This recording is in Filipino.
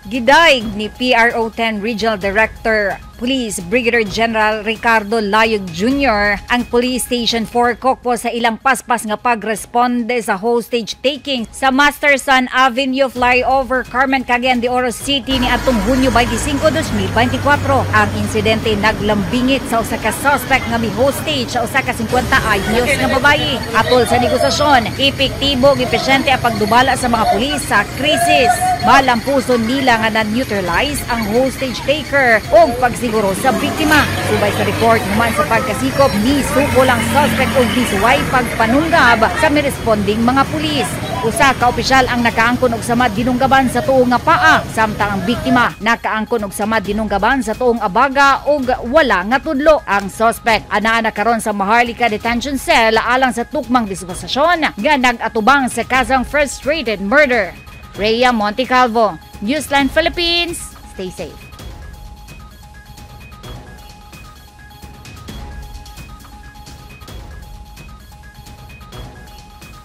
Gidaig ni PRO-10 Regional Director Police Brigadier General Ricardo Layog Jr. ang Police Station 4 Kokpo sa ilang paspas nga pagresponde sa hostage taking sa Masterson Avenue flyover Carmen Cagayan de Oro City ni atong Hunyo 25, 2024. Ang insidente naglambingit sa usa ka suspect nga mi-hostage sa usa ka 50 anyos nga babayi. Atol sa negosasyon, epektibo ug epesyente ang pagdubala sa mga pulis sa krisis. Malampuson nila nga na-neutralize ang hostage taker o pagsiguro sa biktima. Subay sa report naman sa pagkasikop, ni suko lang suspect o bisuway pagpanunggab sa miresponding mga pulis. Usa ka opisyal ang nakaangkon og samad dinunggaban sa tuong nga paa, samtang ang biktima nakaangkon og samad dinunggaban sa tuong abaga ug wala nga tudlo. Ang suspect anaa karon sa Maharlika Detention Cell alang sa tukmang disposisyon nga nag-atubang sa kasang frustrated murder. Rhea Montecalvo, Newsline Philippines. Stay safe.